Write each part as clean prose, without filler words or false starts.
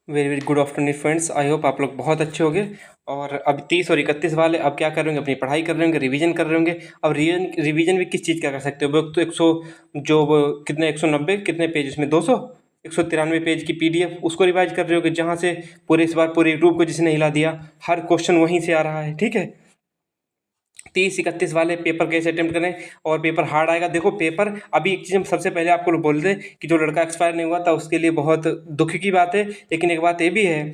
Very very good afternoon friends. I hope आप लोग बहुत अच्छे होंगे। और अब 30 और 31 वाले अब क्या कर रहे होंगे, अपनी पढ़ाई कर रहे होंगे, रिवीजन कर रहे होंगे। अब रिवीजन भी किस चीज़ का कर सकते हो, वो तो 100 जो वो कितने 190 कितने पेज उसमें 200 193 पेज की पीडीएफ उसको रिवाइज कर रहे होगे, जहाँ से पूरे इस बार पूरे यूट्यूब को जिसने हिला दिया, हर क्वेश्चन वहीं से आ रहा है। ठीक है, 30 31 वाले पेपर कैसे अटेम्प्ट करें और पेपर हार्ड आएगा। देखो पेपर अभी एक चीज़ हम सबसे पहले आपको बोल दें कि जो लड़का एक्सपायर नहीं हुआ था उसके लिए बहुत दुख की बात है, लेकिन एक बात ये भी है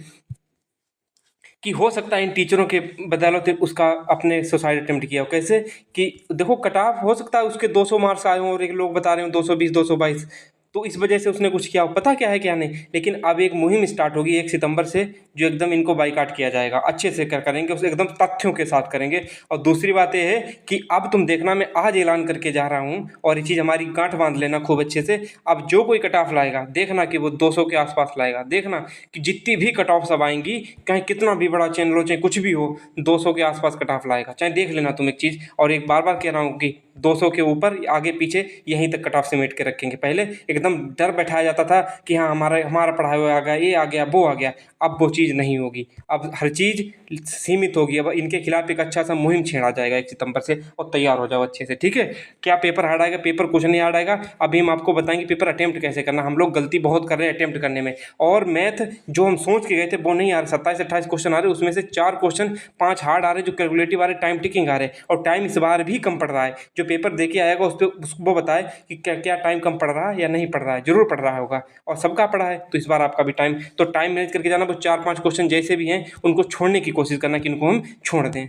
कि हो सकता है इन टीचरों के बदौलत उसका अपने सुसाइड अटेम्प्ट किया हो। कैसे कि देखो कट ऑफ हो सकता है उसके 200 मार्क्स आए हों और एक लोग बता रहे हो 220 222, तो इस वजह से उसने कुछ किया हो, पता क्या है क्या नहीं। लेकिन अब एक मुहिम स्टार्ट होगी 1 सितंबर से, जो एकदम इनको बाइकाट किया जाएगा, अच्छे से करेंगे उसे, एकदम तथ्यों के साथ करेंगे। और दूसरी बात यह है कि अब तुम देखना, मैं आज ऐलान करके जा रहा हूँ और ये चीज़ हमारी गांठ बांध लेना खूब अच्छे से। अब जो कोई कट ऑफ लाएगा देखना कि वो 200 के आसपास लाएगा। देखना कि जितनी भी कट ऑफ सब आएंगी, चाहे कितना भी बड़ा चैनल हो, चाहे कुछ भी हो, 200 के आसपास कट ऑफ लाएगा। चाहे देख लेना तुम एक चीज़, और एक बार बार कह रहा हूँ कि 200 के ऊपर आगे पीछे यहीं तक कट ऑफ सिमेट के रखेंगे। पहले एकदम डर बैठाया जाता था कि हाँ हमारा हमारा पढ़ाई हुआ आ गया, ये आ गया वो आ गया। अब वो चीज़ नहीं होगी, अब हर चीज़ सीमित होगी। अब इनके खिलाफ एक अच्छा सा मुहिम छेड़ा जाएगा 1 सितंबर से, और तैयार हो जाओ अच्छे से। ठीक है, क्या पेपर हार्ड आएगा? पेपर कुछ नहीं हार्ड आएगा। अभी हम आपको बताएंगे पेपर अटेम्प्ट कैसे करना। हम लोग गलती बहुत कर रहे हैं अटेम्प्ट करने में, और मैथ जो हम सोच के गए थे वो नहीं आ रहे। 27 28 क्वेश्चन आ रहे, उसमें से 4 क्वेश्चन 5 हार्ड आ रहे जो कैलकुलेटिव आ रहे, टाइम टिकिंग आ रहे, और टाइम इस बार भी कम पड़ रहा है। जो पेपर दे के आएगा उस पर वो बताए कि क्या क्या टाइम कम पड़ रहा है या नहीं पड़ रहा है। जरूर पड़ रहा होगा, और सबका पड़ा है, तो इस बार आपका भी टाइम, तो टाइम मैनेज करके जाना। वो 4 5 क्वेश्चन जैसे भी हैं उनको छोड़ने की कोशिश करना कि इनको हम छोड़ दें।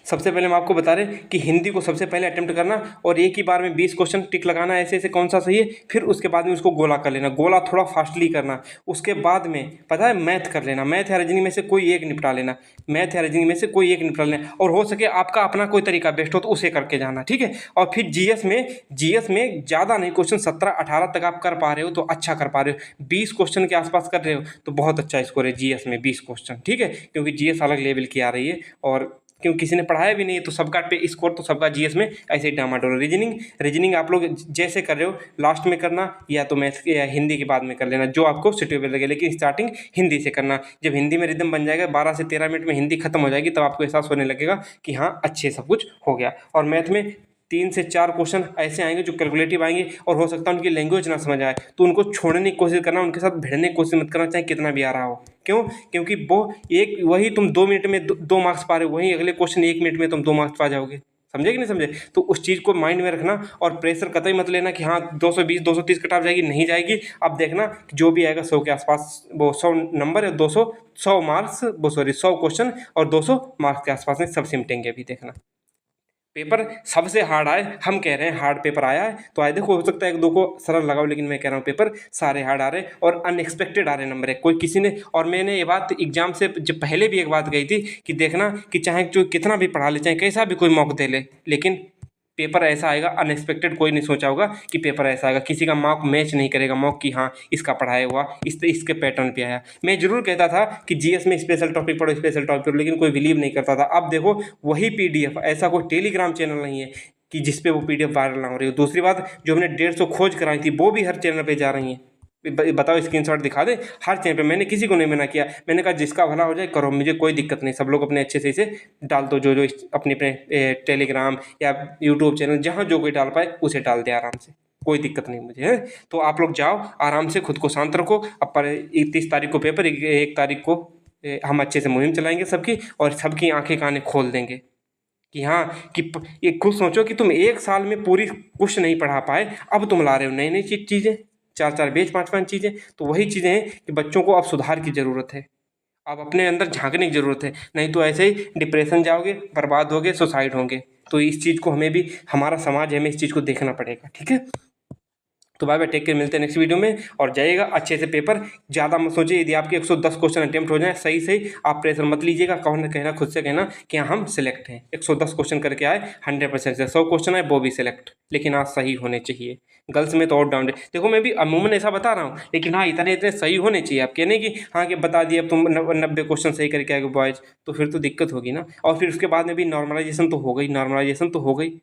सबसे पहले हम आपको बता रहे हैं कि हिंदी को सबसे पहले अटेम्प्ट करना, और एक ही बार में 20 क्वेश्चन टिक लगाना, ऐसे ऐसे कौन सा सही है। फिर उसके बाद में उसको गोला कर लेना, गोला थोड़ा फास्टली करना। उसके बाद में पता है मैथ कर लेना, मैथ या रीजनिंग में से कोई एक निपटा लेना, मैथ या रीजनिंग में से कोई एक निपटा लेना। और हो सके आपका अपना कोई तरीका बेस्ट हो तो उसे करके जाना। ठीक है, और फिर जीएस में ज़्यादा नहीं, क्वेश्चन 17 18 तक आप कर पा रहे हो तो अच्छा कर पा रहे हो। 20 क्वेश्चन के आसपास कर रहे हो तो बहुत अच्छा स्कोर है जीएस में, 20 क्वेश्चन। ठीक है, क्योंकि जीएस अलग लेवल की आ रही है, और क्योंकि किसी ने पढ़ाया भी नहीं है तो सबका पे स्कोर तो सबका जीएस में ऐसे ही डामाडोल। रीजनिंग आप लोग जैसे कर रहे हो लास्ट में करना, या तो मैथ या हिंदी के बाद में कर लेना, जो आपको सुटेबल लगे, लेकिन स्टार्टिंग हिंदी से करना। जब हिंदी में रिदम बन जाएगा, 12 से 13 मिनट में हिंदी खत्म हो जाएगी, तब आपको एहसास होने लगेगा कि हाँ अच्छे सब कुछ हो गया। और मैथ में 3 से 4 क्वेश्चन ऐसे आएंगे जो कैलकुलेटिव आएंगे, और हो सकता है उनकी लैंग्वेज ना समझ आए, तो उनको छोड़ने की कोशिश करना, उनके साथ भिड़ने की कोशिश मत करना, चाहे कितना भी आ रहा हो। क्यों? क्योंकि वो एक वही तुम 2 मिनट में 2 मार्क्स पा रहे हो, वहीं अगले क्वेश्चन 1 मिनट में तुम 2 मार्क्स पा जाओगे। समझे कि नहीं समझे? तो उस चीज़ को माइंड में रखना, और प्रेशर कतई मत लेना कि हाँ 220 230 कट ऑफ जाएगी, नहीं जाएगी। अब देखना जो भी आएगा 100 के आसपास, वो 100 नंबर है, 200 100 मार्क्स, वो सॉरी 100 क्वेश्चन और 200 मार्क्स के आसपास में सब सिमटेंगे। अभी देखना पेपर सबसे हार्ड आए, हम कह रहे हैं हार्ड पेपर आया है तो आए। देखो हो सकता है एक दो को सरल लगाओ, लेकिन मैं कह रहा हूँ पेपर सारे हार्ड आ रहे और अनएक्सपेक्टेड आ रहे नंबर है। कोई किसी ने, और मैंने ये बात एग्जाम से जब पहले भी एक बात कही थी कि देखना कि चाहे जो कितना भी पढ़ा ले, चाहे कैसा भी कोई मौका दे ले, लेकिन पेपर ऐसा आएगा अनएक्सपेक्टेड। कोई नहीं सोचा होगा कि पेपर ऐसा आएगा, किसी का मॉक मैच नहीं करेगा मॉक कि हाँ इसका पढ़ाया हुआ इसके पैटर्न पे आया। मैं जरूर कहता था कि जीएस में स्पेशल टॉपिक पढ़ो, स्पेशल टॉपिक पढ़ो, लेकिन कोई बिलीव नहीं करता था। अब देखो वही पीडीएफ, ऐसा कोई टेलीग्राम चैनल नहीं है कि जिसपे वो पीडीएफ वायरल ना हो रही हो। दूसरी बात, जो हमने 150 खोज कराई थी वो भी हर चैनल पे जा रही हैं। बताओ स्क्रीनशॉट दिखा दे हर चैनल पे। मैंने किसी को नहीं मना किया, मैंने कहा जिसका भला हो जाए करो, मुझे कोई दिक्कत नहीं। सब लोग अपने अच्छे से इसे डाल दो, जो जो अपने अपने टेलीग्राम या यूट्यूब चैनल जहाँ जो कोई डाल पाए उसे डाल दे आराम से, कोई दिक्कत नहीं मुझे है। तो आप लोग जाओ आराम से, खुद को शांत रखो। अब पर 31 तारीख को पेपर, 1 तारीख को हम अच्छे से मुहिम चलाएंगे सबकी, और सबकी आंखें कानें खोल देंगे कि हाँ कि ये खुद सोचो कि तुम 1 साल में पूरी कुछ नहीं पढ़ा पाए, अब तुम ला रहे हो नई नई चीज़ें, 4 4 पेज 5 5 चीज़ें। तो वही चीज़ें हैं कि बच्चों को अब सुधार की ज़रूरत है, अब अपने अंदर झांकने की ज़रूरत है। नहीं तो ऐसे ही डिप्रेशन जाओगे, बर्बाद होगे, सुसाइड होंगे। तो इस चीज़ को हमें भी, हमारा समाज है, हमें इस चीज़ को देखना पड़ेगा। ठीक है, तो बाय बाय, टेक केयर, मिलते हैं नेक्स्ट वीडियो में। और जाइएगा अच्छे से पेपर, ज़्यादा मत सोचिए। यदि आपके 110 क्वेश्चन अटेम्प्ट हो जाए सही सही, आप प्रेशर मत लीजिएगा। कहना खुद से कहना कि हाँ हम सिलेक्ट हैं। 110 क्वेश्चन करके आए 100% से, 100 क्वेश्चन आए वो भी सिलेक्ट, लेकिन आज सही होने चाहिए। गर्ल्स में तो और डाउन है। देखो मैं भी अमूमन ऐसा बता रहा हूँ, लेकिन हाँ इतने इतने सही होने चाहिए। आप कहने कि हाँ कि बता दिए अब तुम 90 क्वेश्चन सही करके आएगे बॉयज़, तो फिर तो दिक्कत होगी ना। और फिर उसके बाद में भी नॉर्मलाइजेशन तो हो गई, नॉर्मलाइजेशन तो हो गई।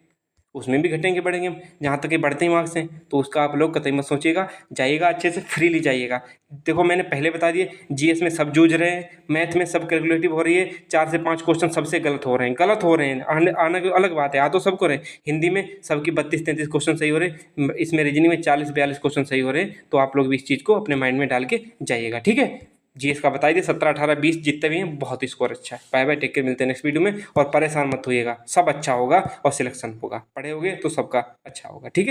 उसमें भी घटेंगे बढ़ेंगे हम, जहाँ तक ये बढ़ते ही मार्क्स हैं, तो उसका आप लोग कतई मत सोचिएगा, जाइएगा अच्छे से फ्रीली जाइएगा। देखो मैंने पहले बता दिए, जीएस में सब जूझ रहे हैं, मैथ में सब कैलकुलेटिव हो रही है, 4 से 5 क्वेश्चन सबसे गलत हो रहे हैं, आना कोई अलग बात है, आ तो सबको रहे। हिंदी में सबकी 32-33 क्वेश्चन सही हो रहे, इसमें रीजनिंग में 40-42 क्वेश्चन सही हो रहे हैं। तो आप लोग भी इस चीज़ को अपने माइंड में डाल के जाइएगा, ठीक है। जीएस का बता दिए 17, 18, 20 जितने भी हैं, बहुत ही स्कोर अच्छा है। बाय बाय, टेक केयर, मिलते हैं नेक्स्ट वीडियो में। और परेशान मत होइएगा, सब अच्छा होगा और सिलेक्शन होगा, पढ़े होगे तो सबका अच्छा होगा, ठीक है।